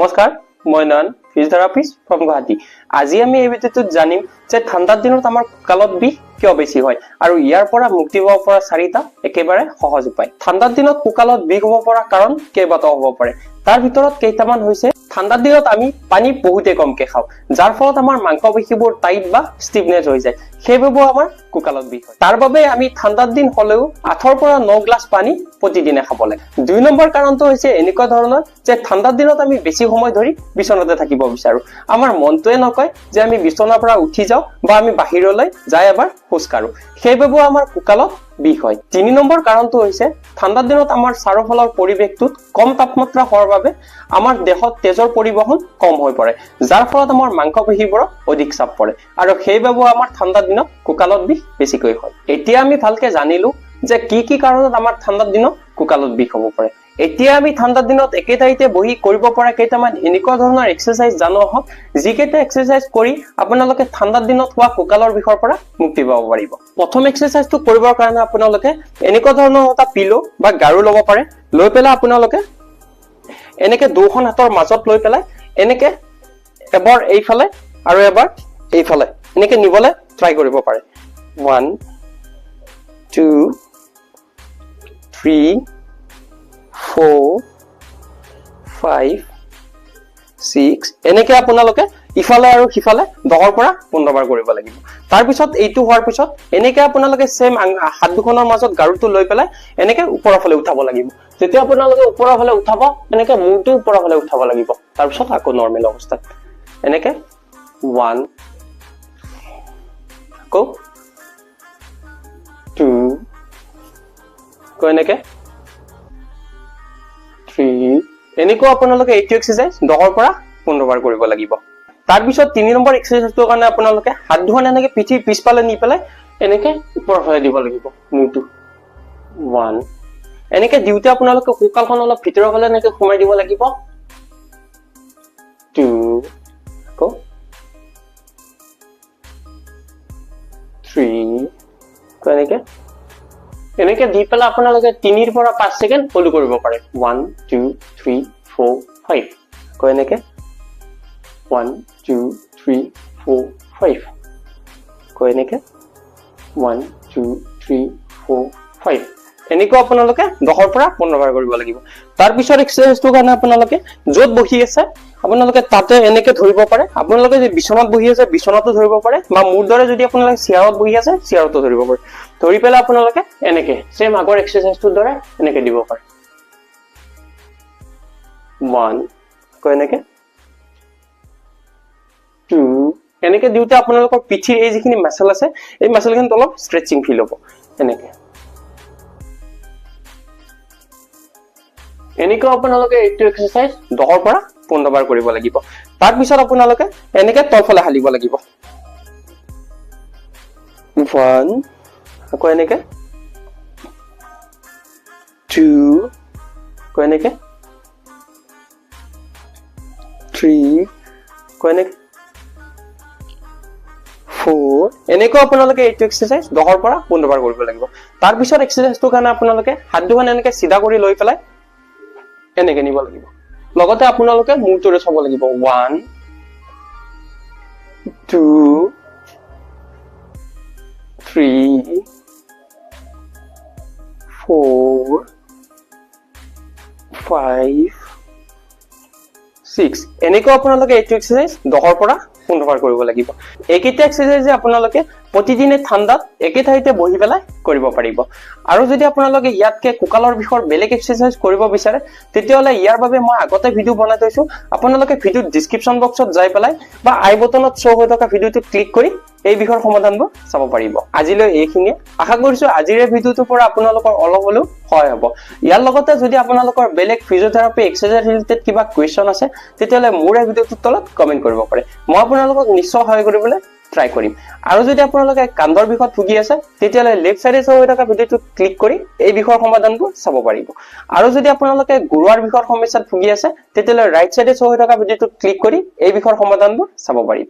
নমস্কাৰ, মই নয়ন, physiotherapist from Guwahati. আজি আমি এই ভিডিঅ'টোত জানিম যে ঠাণ্ডাৰ দিনত আমাৰ কঁকালত বিষ কিয় বেছি হয় আৰু ইয়াৰ পৰা মুক্তি পাব পৰা 4টা একেবাৰে সহজ উপায়। ঠাণ্ডাৰ দিনত কঁকালত বিষ হ'ব পৰা কাৰণ কেইবাটাও হ'ব পাৰে। তাৰ ভিতৰত কেইটামান হৈছে, ঠাণ্ডাৰ দিনত আমি পানী বহুতে কমকে খাওঁ, যাৰ ফলত আমাৰ মাংসপেশীবোৰ টাইট বা ষ্টিফনেছ হৈ যায়, সেইবাবে আমাৰ কঁকালত বিষ হয়। তাৰ বাবে আমি ঠাণ্ডাৰ দিন হলেও 8 পৰা 9 গ্লাছ পানী প্ৰতিদিনে খাব লাগে। 2 নম্বৰ কাৰণটো হৈছে এনেকুৱা ধৰণৰ যে ঠাণ্ডাৰ দিনত আমি বেছি সময় ধৰি বিচনাতে থাকিব বিচাৰো। আমাৰ মনটোৱে নকয় যে আমি বিচনাৰ পৰা উঠি যাওঁ বা আমি বাহিৰলৈ যাই এবাৰ খোজ কাঢ়ো, সেইবাবে আমাৰ কঁকালত বিষ হয়। 3 নম্বৰ কাৰণটো হৈছে ঠাণ্ডাৰ দিনত আমাৰ চাৰিওফালৰ পৰিৱেশটোত কম তাপমাত্ৰা হোৱাৰ বাবে আমাৰ দেহত তেজৰ পৰিবহণ কম হৈ পৰে, যাৰ ফলত আমাৰ মাংসপেশীবোৰত অধিক চাপ পৰে আৰু সেইবাবে আমাৰ ঠাণ্ডাৰ দিনত কঁকালত বিষ বেছিকৈ হয়। এতিয়া আমি ভালকে জানিলো যে কি কাৰণত আমাৰ ঠাণ্ডাৰ দিনত কঁকালত বিষ হ'ব পাৰে। এতিয়া আমি ঠাণ্ডাৰ দিনত একে ঠাইতে বহি কৰিব পৰা কেইটামান এনেকুৱা ধৰণৰ এক্সাৰসাইজ জানো আহক, যিকেইটা এক্সাৰসাইজ কৰি আপোনালোকে ঠাণ্ডাৰ দিনত হোৱা কঁকালৰ বিষৰ পৰা মুক্তি পাব পাৰিব। প্ৰথম এক্সাৰসাইজটো কৰিবৰ কাৰণে আপোনালোকে এনেকুৱা ধৰণৰ এটা পিলো বা গাৰু ল'ব পাৰে। লৈ পেলাই আপোনালোকে এনেকে দুখন হাতৰ মাজত লৈ পেলাই এনেকে এবাৰ এইফালে আৰু এবাৰ এইফালে এনেকে নিবলৈ ট্ৰাই কৰিব পাৰে। 1 2 3 4 5 6 এনেকে আপোনালোকে ইফালে আৰু সিফালে 10ৰ পৰা 15 বাৰ কৰিব লাগিব। তাৰ পিছত এইটো হোৱাৰ পিছত এনেকে আপোনালোকে সেম হাত দুখনৰ মাজত গাৰুটো লৈ পেলাই এনেকে ওপৰৰ ফালে উঠাব লাগিব। যেতিয়া আপোনালোকে ওপৰৰ ফালে উঠাব, এনেকে মূৰটো ওপৰৰ ফালে উঠাব লাগিব। তাৰ পিছত আকৌ নৰ্মেল অৱস্থাত এনেকে 1 আকৌ 2 আকৌ এনেকে 3 এনেকুৱা আপোনালোকে এইটো এক্সাৰসাইজ 10ৰ পৰা 15 বাৰ কৰিব লাগিব। তাৰ পিছত 3 নম্বৰ এক্সাৰসাইজটোৰ কাৰণে আপোনালোকে হাত দুখন এনেকে পিঠিৰ পিছফালে নি পেলাই এনেকে ওপৰৰ ফালে দিব লাগিব মূৰটো। 1 এনেকে দিওঁতে আপোনালোকে কঁকালখন অলপ ভিতৰৰ ফালে এনেকে সোমাই দিব লাগিব। 2 আকৌ 3 আকৌ এনেকে দি পেলাই আপোনালোকে 3 পৰা 5 ছেকেণ্ড হল্ড কৰিব পাৰে। 1 2 3 4 5 আকৌ এনেকে 1 2 3 4 5 আকৌ এনেকে 1 2 3 4 5 এনেকুৱা আপোনালোকে 10ৰ পৰা 15 বাৰ কৰিব লাগিব। তাৰ পিছত এক্সাৰসাইজটোৰ কাৰণে আপোনালোকে য'ত বহি আছে আপোনালোকে তাতে এনেকে ধৰিব পাৰে। আপোনালোকে যদি বিচনাত বহি আছে বিচনাতো ধৰিব পাৰে, বা মোৰ দৰে যদি আপোনালোকে চেয়াৰত বহি আছে চেয়াৰতো ধৰিব পাৰে। ধৰি পেলাই আপোনালোকে এনেকে সেম আগৰ এক্সাৰসাইজটোৰ দৰে এনেকে দিব পাৰে। 1 আকৌ এনেকে 2 এনেকে দিওঁতে আপোনালোকৰ পিঠিৰ এই যিখিনি মাসল আছে এই মাসলখিনি অলপ ষ্ট্ৰেচিং ফিল হ'ব। এনেকে আপোনালোকে এইটো এক্সাৰসাইজ 10ৰ পৰা 15 বাৰ কৰিব লাগিব। তাৰ পিছত আপোনালোকে এনেকে তলফালে হালিব লাগিব। 1 আকৌ এনেকে 2 আকৌ এনেকে 3 আকৌ এনেকে 4 এনেকৈ আপোনালোকে এইটো এক্সাৰসাইজ 10ৰ পৰা 15 বাৰ কৰিব লাগিব। তাৰ পিছত এক্সাৰসাইজটোৰ কাৰণে আপোনালোকে হাত দুখন এনেকে সিধা কৰি লৈ পেলাই এনেকে নিব লাগিব। লগতে আপোনালোকে মূৰটোৰে চাব লাগিব। 1 2 3 4 5 6 এনেকৈ আপোনালোকে এইটো এক্সাৰসাইজ 10ৰ পৰা 15 বাৰ কৰিব লাগিব। এইকেইটা এক্সাৰসাইজ আপোনালোকে প্ৰতিদিনে ঠাণ্ডাত একে ঠাইতে বহি পেলাই কৰিব পাৰিব। আৰু যদি আপোনালোকে ইয়াতকে কঁকালৰ বিষৰ বেলেগ এক্সাৰসাইজ কৰিব বিচাৰে তেতিয়াহ'লে ইয়াৰ বাবে মই আগতে ভিডিঅ' বনাই থৈছো। আপোনালোকে ভিডিঅ'ৰ ডেসক্ৰিপচন বক্সত যাই পেলাই বা আই বটনত শ্ব' হৈ থকা ভিডিঅ'টোত ক্লিক কৰি এই বিষয়ৰ সমাধানবোৰ চাব পাৰিব। আজিলৈ এইখিনিয়ে। আশা কৰিছো আজিৰ এই ভিডিঅ'টোৰ পৰা আপোনালোকৰ অলপ হ'লেও সহায় হ'ব। ইয়াৰ লগতে যদি আপোনালোকৰ বেলেগ ফিজিঅথেৰাপি এক্সাৰসাইজ ৰিলেটেড কিবা কুৱেশ্যন আছে তেতিয়াহ'লে মোৰ এই ভিডিঅ'টোৰ তলত কমেন্ট কৰিব পাৰে। মই আপোনালোকক নিশ্চয় সহায় কৰিবলৈ ট্ৰাই কৰিম। আৰু যদি আপোনালোকে কান্ধৰ বিষত ভুগি আছে তেতিয়াহ'লে লেফট সাইডে শ্ব' হৈ থকা ভিডিঅ'টো ক্লিক কৰি এই বিষয়ৰ সমাধানবোৰ চাব পাৰিব। আৰু যদি আপোনালোকে গুৰুৱাৰ বিষৰ সমস্যাত ভুগি আছে তেতিয়াহ'লে ৰাইট সাইডে শ্ব' হৈ থকা ভিডিঅ'টো ক্লিক কৰি এই বিষয়ৰ সমাধানবোৰ চাব পাৰিব।